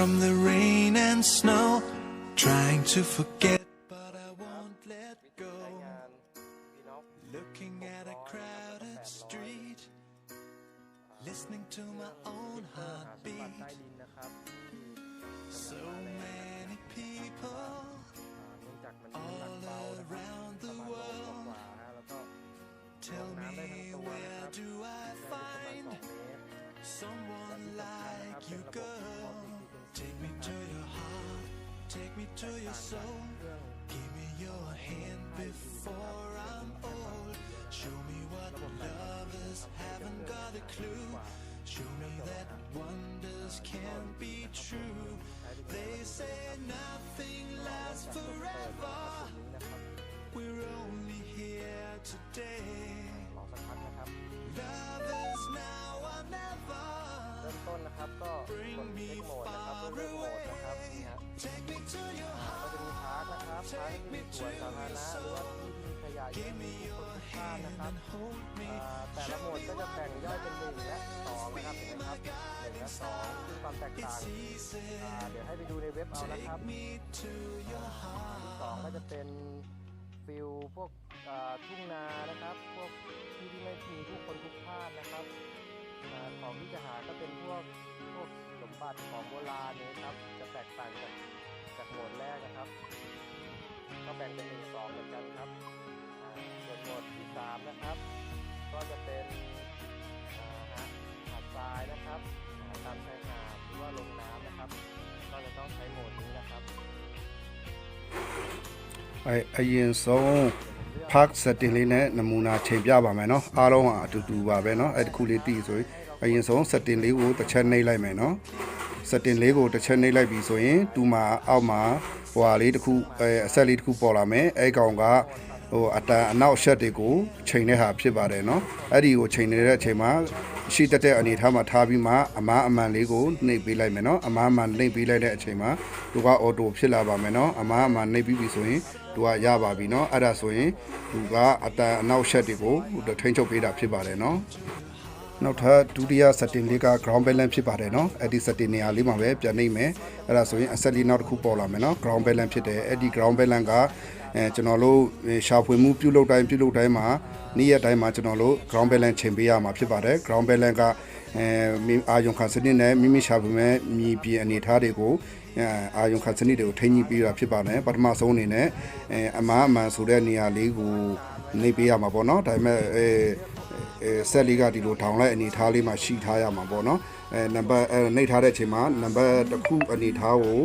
from the rain and snow, trying to forget, but I won't let go. Looking at a crowded street, listening to my own heartbeat. So many people all around the world. Tell me, where do I find someone like you, girl? Take me to your heart, take me to your soul. Give me your hand before I'm old. Show me what lovers haven't got a clue. Show me that wonders can be true. They say nothing lasts forever. We're only here today. Lovers now or never. Bring me far away. Take me to your heart. Take me to your soul. Give me your hand and hold me. แต่ละโหมดก็จะแบ่งย่อยเป็น1และ2นะครับเห็นไหมครับ1และ2คือความแตกต่างเดี๋ยวให้ไปดูในเว็บเอานะครับ2ก็จะเป็นฟิลพวกทุ่งนานะครับพวกที่ไม่มีผู้คนพลุกพล่านนะครับของที่จะหาก็เป็นพวกสมบัติของโบราณนะครับจะแตกต่างจากโหมดแรกนะครับก็แบ่งเป็น1 2เหมือนกันครับส่วนโหมดที่3นะครับก็จะเป็นหาดทรายนะครับตามชายหาดหรือว่าลงน้ำนะครับก็จะต้องใช้โหมดนี้นะครับအရင်ဆုံး park setting လေးနဲ့နမူနာချိန်ပြပါမယ်เนาะအားလုံးအတူတူပါပဲเนาะအဲ့ဒီခုလေးတည်ဆိုရင်အရင်ဆုံး setting လေးကိုတစ်ချက်နှိပ်လိုက်မယ်เนาะ setting လေးကိုတစ်ချက်နှိပ်လိုက်ပြီဆိုရင်တူမှာအောက်မှာဟိုဟာလေးတစ်ခုအဆက်လေးတစ်ခုပေါ်လာမယ်အဲ့ကောင်ကဟိုအတန်အနောက်ရှက်တွေကိုချိန်တဲ့ဟာဖြစ်ပါတယ်เนาะအဲ့ဒီကိုချိန်နေတဲ့အချိန်မှာရှိတတ်တဲ့အနေထားမှာထားပြီးမှအမားအမှန်လေးကိုနှိပ်ပေးလိုက်မယ်เนาะအမားအမှန်နှိပ်ပေးလိုက်တဲ့အချိန်မှာသူကအော်တိုဖြစ်လာပါမယ်เนาะအမားအမှန်နှိပ်ပြီးပြီဆိုရင်သူကရပါပြီเนาะအဲ့ဒါဆိုရင်သူကအတန်အနောက်ရှက်တွေကိုထိန်းချုပ်ပေးတာဖြစ်ပါတယ်เนาะနောက်ထပ်ဒုတိယ setting လေးက ground balance ဖြစ်ပါတယ်เนาะအဲ့ဒီ setting နေရာလေးမှာပဲပြန်နှိပ်မယ်အဲ့ဒါဆိုရင်အဆက်လေးနောက်တစ်ခုပေါ်လာမယ်เนาะ ground balance ဖြစ်တယ်အဲ့ဒီ ground balance ကကျွန်တော်တို့ရှာဖွေမှုပြုလုပ်တိုင်းမှာနေ့ရက်တိုင်းမှာကျွန်တော်တို့ ground balance ချိန်ပေးရမှာဖြစ်ပါတယ် ground balance ကအာယုံခံစနစ်နဲ့မိမိရှာဖွေမဲ့မြေပြင်အနေအထားတွေကိုအာယုံခံစနစ်တွေကိုထိန်းညှိပေးတာဖြစ်ပါတယ်ပထမဆုံးအနေနဲ့အမားအမှန်ဆိုတဲ့နေရာလေးကိုနှိပ်ပေးရမှာပေါ့နော်ဒါပေမဲ့ဆက်လေးကဒီလိုထောင်လိုက်အနေထားလေးမှာရှိထားရမှာပေါ့နော်နံပါတ်နှိပ်ထားတဲ့အချိန်မှာနံပါတ်တစ်ခုအနေထားကို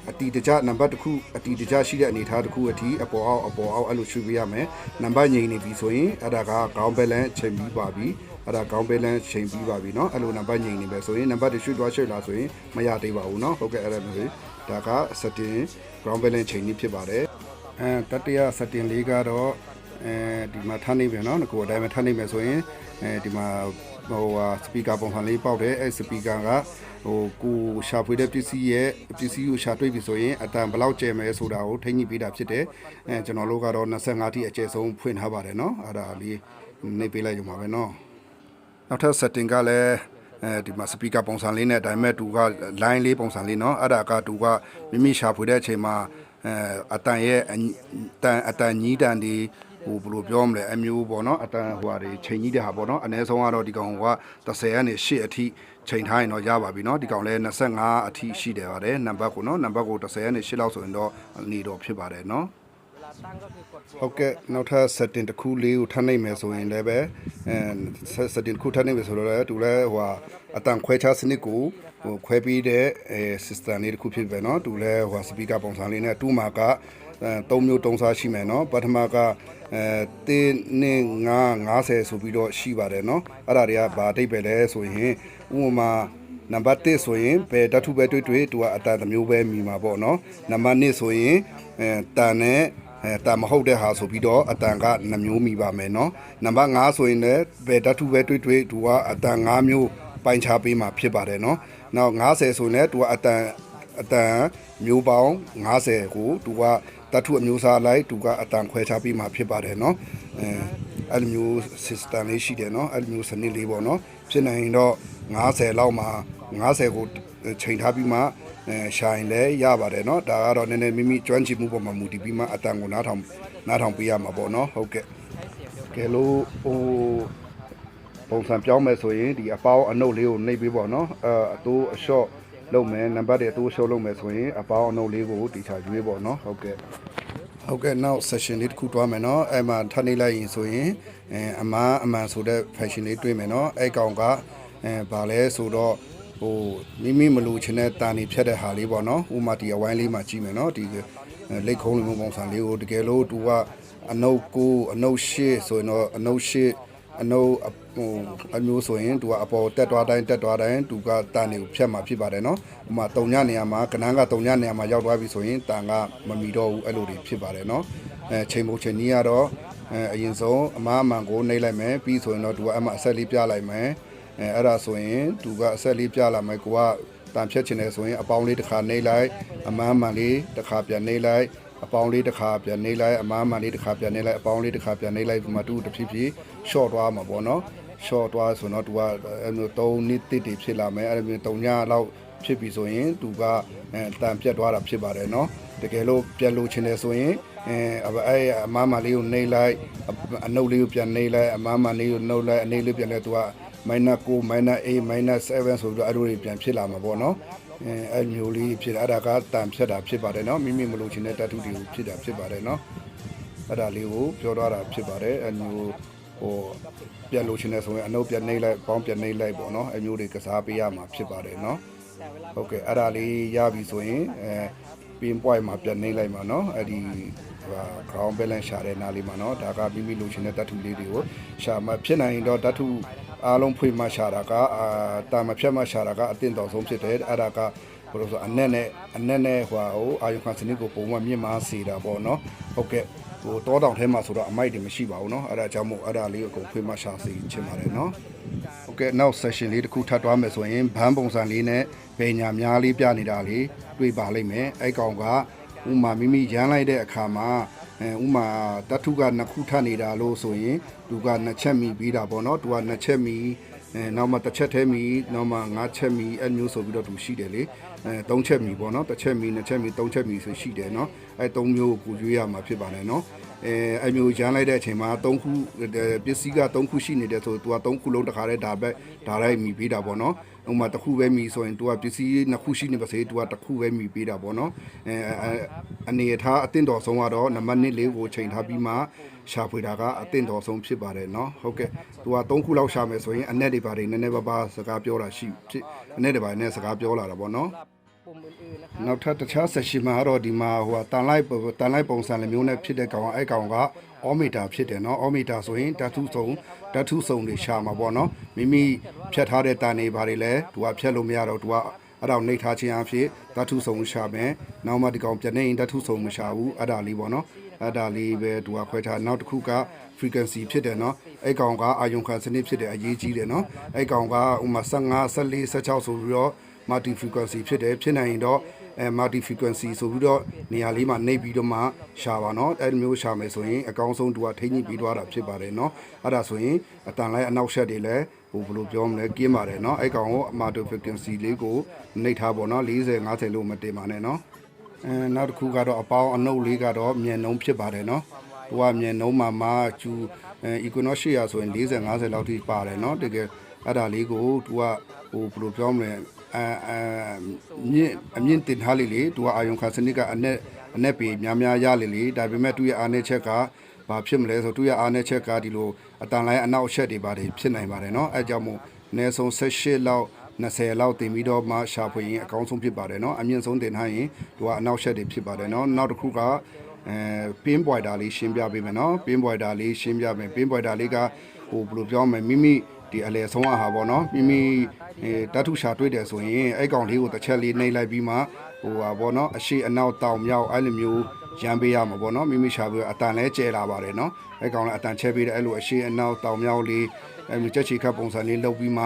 အတီတကြနံပါတ်တစ်ခုအတီတကြရှိတဲ့အနေထားတစ်ခုအထိအပေါ်အောက်အဲ့လိုရွှေ့ပေးရမယ်နံပါတ်ငြိမ်နေပြီဆိုရင်အဲ့ဒါက ground balance ချိန်ပြီးပါပြီအဲ့ဒါ ground balance ချိန်ပြီးပါပြီเนาะအဲ့လိုနံပါတ်ငြိမ်နေပဲဆိုရင်နံပါတ်တွေရွှေ့သွားရွှေ့လာဆိုရင်မရသေးပါဘူးเนาะဟုတ်ကဲ့အဲ့ဒါမျိုးဒါက setting ground balance ချိန်ကြီးဖြစ်ပါတယ်တတိယ setting လေးကတော့ဒီမှာထားနေပြန်เนาะကိုအတိုင်းပဲထားနေမယ်ဆိုရင်ဒီမှာဟိုစပီကာပုံစံလေးပေါက်တယ်အဲ့စပီကာကဟိုကိုရှာဖွေတဲ့ပစ္စည်းကိုရှာတွေ့ပြီဆိုရင်အတန်ဘယ်လောက်ကျယ်မယ်ဆိုတာကိုထိန်းညှိပေးတာဖြစ်တယ်ကျွန်တော်တို့ကတော့25ထိအကျယ်ဆုံးဖွင့်ထားပါတယ်เนาะအဲ့ဒါလေးနှိပ်ပေးလိုက်ရုံပါပဲเนาะနောက်ထပ် setting ကလည်းဒီမှာ speaker ပုံစံလေးနဲ့ဒါပေမဲ့သူက line လေးပုံစံလေးเนาะအဲ့ဒါကသူကမိမိရှာဖွေတဲ့အချိန်မှာအတန်ရဲ့အတန်ညီးတန်ဒီဟိုဘယ်လိုပြောမလဲအမျိုးပေါ့เนาะအတန်ဟိုဟာတွေချိန်ကြီးတဲ့ဟာပေါ့เนาะအနည်းဆုံးကတော့ဒီကောင်က30ကနေ8အထိချိန်ထားရင်တော့ရပါပြီเนาะဒီကောင်လဲ25အထိရှိတယ်ပါတယ်နံပါတ်ကိုเนาะနံပါတ်ကို30ကနေ8လောက်ဆိုရင်တော့နေတော့ဖြစ်ပါတယ်เนาะဟုတ်ကဲ့နောက်ထပ် setting တစ်ခုလေးကိုထပ်နှိပ်မယ်ဆိုရင်လည်းပဲsetting တစ်ခုထပ်နှိပ်မယ်ဆိုတော့လည်းသူလည်းဟိုအတန်ခွဲခြားစနစ်ကိုဟိုခွဲပြီးတဲ့system လေးတစ်ခုဖြစ်ပဲเนาะသူလည်းဟို speaker ပုံစံလေးနဲ့တူမှာက3မျိုး3စားရှိမယ်เนาะပထမက1နဲ့50ဆိုပြီးတော့ရှိပါတယ်เนาะအဲ့ဒါတွေကဘာအဓိပ္ပာယ်လဲဆိုရင်ဥပမာနံပါတ်1ဆိုရင်ဘယ်ဓာတုပဲတွေ့သူကအတန်တစ်မျိုးပဲမြည်မှာပေါ့เนาะနံပါတ်2ဆိုရင်တန်နဲ့တာမဟုတ်တဲ့ဟာဆိုပြီးတော့အတန်က2မျိုးမိပါမယ်เนาะနံပါတ်5ဆိုရင်လည်းဘယ်ဓာတုပဲတွေ့သူကအတန်5မျိုးပိုင်းခြားပေးမှာဖြစ်ပါတယ်เนาะနောက်50ဆိုရင်လည်းသူကအတန်မျိုးပေါင်း50ကိုသူကတတ်ထုအမျိုးစားလိုက်သူကအတန်ခွဲခြားပြီးမှဖြစ်ပါတယ်เนาะအဲ့လိုမျိုး system လေးရှိတယ်เนาะအဲ့လိုမျိုးစနစ်လေးပေါ့เนาะဖြစ်နိုင်တော့50လောက်မှာ50ကို ချိန်ထားပြီးမှရှာရင်လည်းရပါတယ်เนาะဒါကတော့နည်းနည်းမိမိကျွမ်းကျင်မှုပေါ်မှာမူတည်ပြီးမှအတန်ကိုနားထောင်ပေးရမှာပေါ့เนาะဟုတ်ကဲ့ကဲလို့ပုံစံပြောင်းမယ်ဆိုရင်ဒီအပေါင်းအနုပ်လေးကိုနှိပ်ပေးပေါ့เนาะအတိုးအလျှော့လုပ်မယ်နံပါတ်တွေအတိုးအလျှော့လုပ်မယ်ဆိုရင်အပေါင်းအနုပ်လေးကိုတီချာရွေးပေါ့เนาะဟုတ်ကဲ့နောက် session လေးတစ်ခုတွားမယ်เนาะအဲ့မှာထပ်နေလိုက်ရင်ဆိုရင်အမှန်ဆိုတဲ့ fashion လေးတွေ့မယ်เนาะအဲ့ကောင်ကဗာလဲဆိုတော့မိမလိုချင်တဲ့တာနေဖြတ်တဲ့ဟာလေးပေါ့เนาะဥမာဒီအဝိုင်းလေးမှာကြည့်မယ်เนาะဒီလက်ခုံးလိုပုံစံလေးကိုတကယ်လို့သူကအနုပ်9အနုပ်10ဆိုရင်တော့အနုပ်10အနုပ်အမျိုးဆိုရင်သူကအပေါ်တက်သွားတိုင်းသူကတာနေကိုဖြတ်မှာဖြစ်ပါတယ်เนาะဥမာ3ညနေရာမှာကနန်းက3ညနေရာမှာရောက်သွားပြီဆိုရင်တန်ကမမီတော့ဘူးအဲ့လိုတွေဖြစ်ပါတယ်เนาะချိန်ပုံချိန်ကြီးကတော့အရင်ဆုံးအမှန်ကိုနှိပ်လိုက်မယ်ပြီးဆိုရင်တော့သူကအမှအဆက်လေးပြလိုက်မယ်အဲ့ဒါဆိုရင်သူကအဆက်လေးပြလာမယ်ကိုကတန်ဖြတ်ချင်တယ်ဆိုရင်အပေါင်းလေးတစ်ခါနှိပ်လိုက်အမှန်လေးတစ်ခါပြန်နှိပ်လိုက်အပေါင်းလေးတစ်ခါပြန်နှိပ်လိုက်အမှန်လေးတစ်ခါပြန်နှိပ်လိုက်အပေါင်းလေးတစ်ခါပြန်နှိပ်လိုက်ဒီမှာသူတဖြည်းဖြည်း short သွားမှာပေါ့နော် short သွားဆိုတော့သူက3နှစ်တိတိဖြစ်လာမယ်အဲ့လိုမျိုး3ညလောက်ဖြစ်ပြီဆိုရင်သူကတန်ပြတ်သွားတာဖြစ်ပါတယ်နော်တကယ်လို့ပြန်လို့ချင်တယ်ဆိုရင်အဲ့အမှန်လေးကိုနှိပ်လိုက်အနုပ်လေးကိုပြန်နှိပ်လိုက်အမှန်လေးကိုနှုတ်လိုက်အနေလေးပြန်လဲသူက-9 -8 -7 ဆိုပြီးတော့အဲ့လိုတွေပြန်ဖြစ်လာမှာပေါ့နော်အဲ့မျိုးလေးဖြစ်အဲ့ဒါကတန်ဖြတ်တာဖြစ်ပါတယ်နော်မိမိမလို့ချင်တဲ့တတ်ထုတွေကိုဖြစ်တာဖြစ်ပါတယ်နော်အဲ့ဒါလေးကိုပြောထားတာဖြစ်ပါတယ်အဲ့မျိုးပြန်လို့ချင်တဲ့ဆိုရင်အနုပ်ပြန်နှိပ်လိုက်ပေါင်းပြန်နှိပ်လိုက်ပေါ့နော်အဲ့မျိုးတွေကစားပေးရမှာဖြစ်ပါတယ်နော်ဟုတ်ကဲ့အဲ့ဒါလေးရပြီဆိုရင်pin point မှာပြန်နှိပ်လိုက်မှာနော်အဲ့ဒီground balance ရှာတဲ့နားလေးမှာနော်ဒါကမိမိလိုချင်တဲ့တတ်ထုလေးတွေကိုရှာမှဖြစ်နိုင်တော့တတ်ထုအားလုံးဖွင့်မှရှာတာကတာမဖြတ်မှရှာတာကအတင်းတော်ဆုံးဖြစ်တယ်အဲ့ဒါကဘယ်လိုဆိုအနက်နဲ့ဟိုအာယုခံစနစ်ကိုပုံမှန်မြင့်မားစေတာပေါ့နော်ဟုတ်ကဲ့တောတောင်ထဲမှာဆိုတော့အမိုက်တွေမရှိပါဘူးเนาะအဲ့ဒါကြောင့်မို့အဲ့ဒါလေးကိုဖွင့်မှရှာစေချင်ပါတယ်เนาะဟုတ်ကဲ့နောက် session လေးတစ်ခုထပ်တွားမယ်ဆိုရင်ဘန်းပုံစံလေးနဲ့ဘယ်ညာများလေးပြနေတာလေးတွေ့ပါလိမ့်မယ်အဲ့ကောင်ကဥမာမိမိရမ်းလိုက်တဲ့အခါမှာဥမာတတ်ထုက2ခုထပ်နေတာလို့ဆိုရင်သူက2ချက်မိပြီးတာပေါ့နော်သူက2ချက်မိနောက်မှတစ်ချက်ထဲမိနောက်မှ5ချက်မိအဲ့မျိုးဆိုပြီးတော့သူရှိတယ်လေ3ချက်မိပေါ့နော်တစ်ချက်မိ2ချက်မိ3ချက်မိဆိုရှိတယ်နော်အဲ့3မျိုးကိုရွေးရမှာဖြစ်ပါတယ်နော်အဲ့မျိုးရမ်းလိုက်တဲ့အချိန်မှာ3ခုပစ္စည်းက3ခုရှိနေတယ်ဆိုသူက3ခုလုံးတစ်ခါတည်းဒါလိုက်မိပြီးတာပေါ့နော်ဥမာတစ်ခုပဲမိဆိုရင်သူကပစ္စည်း2ခုရှိနေပါစေသူကတစ်ခုပဲမိပေးတာပေါ့နော်အနေထားအသင့်တော်ဆုံးကတော့နံပါတ်1လေးကိုချိန်ထားပြီးမှရှာဖွေတာကအသင့်တော်ဆုံးဖြစ်ပါတယ်เนาะဟုတ်ကဲ့သူက3ခုလောက်ရှာမယ်ဆိုရင်အနက်တွေပါတယ်နည်းနည်းပါးစကားပြောတာရှိဖြစ်အနက်တွေပါတယ်နဲ့စကားပြောလာတာပေါ့เนาะနောက်ထပ်တခြား session မှာတော့ဒီမှာတန်လိုက်ပုံစံလိုမျိုးနဲ့ဖြစ်တဲ့ကောင်အဲ့ကောင်ကအော်မီတာဖြစ်တယ်เนาะအော်မီတာဆိုရင်ဓာတ်ထုစုံတွေရှာမှာပေါ့เนาะမိမိဖြတ်ထားတဲ့တန်တွေပါတယ်လဲသူကဖြတ်လို့မရတော့သူကအဲ့ဒါနှိပ်ထားခြင်းအဖြစ်ဓာတ်ထုစုံရှာမယ်နောက်မှဒီကောင်ပြန်နေရင်ဓာတ်ထုစုံမရှာဘူးအဲ့ဒါလေးပေါ့เนาะအဲ့ဒါလေးပဲသူကခွဲထားနောက်တစ်ခုက frequency ဖြစ်တယ်เนาะအဲ့ကောင်ကအာယုံခံစနစ်ဖြစ်တယ်အရေးကြီးတယ်เนาะအဲ့ကောင်ကဥမာ15 14 16ဆိုပြီးတော့ multi frequency ဖြစ်တယ်ဖြစ်နိုင်ရင်တော့multi frequency ဆိုပြီးတော့နေရာလေးမှာနှိပ်ပြီးတော့မှရှာပါเนาะအဲ့လိုမျိုးရှာမယ်ဆိုရင်အကောင်းဆုံးသူကထိန်းညှိပြီးသွားတာဖြစ်ပါတယ်เนาะအဲ့ဒါဆိုရင်အတန်လိုက်အနောက်ရှက်တွေလည်းဘယ်လိုပြောမလဲကင်းပါတယ်เนาะအဲ့ကောင်ကို multi frequency လေးကိုနှိပ်ထားပေါ့เนาะ40 50လို့မတင်ပါနဲ့เนาะနောက်တစ်ခုကတော့အပေါင်းအနှုတ်လေးကတော့မြန်နှုံးဖြစ်ပါတယ်เนาะသူကမြန်နှုံးမှာကျူEquinox ရဆိုရင်40 50လောက်ထိပါတယ်เนาะတကယ်အဲ့ဒါလေးကိုသူကဘယ်လိုပြောမလဲအမြင့်တင်ထားလေသူကအာယုံခံစနစ်ကအနက်ပေများရလေဒါပေမဲ့သူ့ရဲ့အားနည်းချက်ကဘာဖြစ်မလဲဆိုသူ့ရဲ့အားနည်းချက်ကဒီလိုအတန်လိုင်းအနောက်ရှက်တွေပါတယ်ဖြစ်နိုင်ပါတယ်เนาะအဲကြောင့်မို့အနည်းဆုံး18လောက်20လောက်တင်ပြီးတော့မှရှာဖွေရင်အကောင်းဆုံးဖြစ်ပါတယ်เนาะအမြင့်ဆုံးတင်ထားရင်သူကအနောက်ရှက်တွေဖြစ်ပါတယ်เนาะနောက်တစ်ခုကpin pointer လေးရှင်းပြပေးမယ်เนาะ pin pointer လေးရှင်းပြမယ် pin pointer လေးကဘယ်လိုပြောမလဲမိမိဒီအလဲဆုံးဟာပေါ့เนาะမိမိတတ်ထုရှာတွေ့တယ်ဆိုရင်အဲ့ကောင်လေးကိုတစ်ချက်လေးနှိပ်လိုက်ပြီးမှပေါ့เนาะအရှိအနောက်တောင်မြောက်အဲ့လိုမျိုးရမ်းပေးရမှာပေါ့เนาะမိမိရှာပြီးအတန်လဲကျဲလာပါတယ်เนาะအဲ့ကောင်လည်းအတန်ချဲပေးတယ်အဲ့လိုအရှိအနောက်တောင်မြောက်လေးအဲ့လိုချက်ချီခတ်ပုံစံလေးလုပ်ပြီးမှ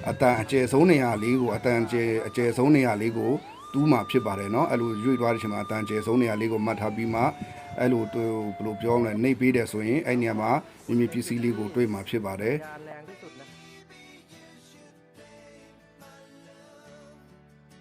အတန်အကျယ်ဆုံးနေရာလေးကိုအတန်အကျယ်ဆုံးနေရာလေးကိုတူးမှဖြစ်ပါတယ်เนาะအဲ့လိုရွေ့သွားတဲ့ချိန်မှာအတန်ကျယ်ဆုံးနေရာလေးကိုမှတ်ထားပြီးမှအဲ့လိုဘယ်လိုပြောမလဲနှိပ်ပေးတယ်ဆိုရင်အဲ့နေရာမှာမိမိပစ္စည်းလေးကိုတွေ့မှဖြစ်ပါတယ်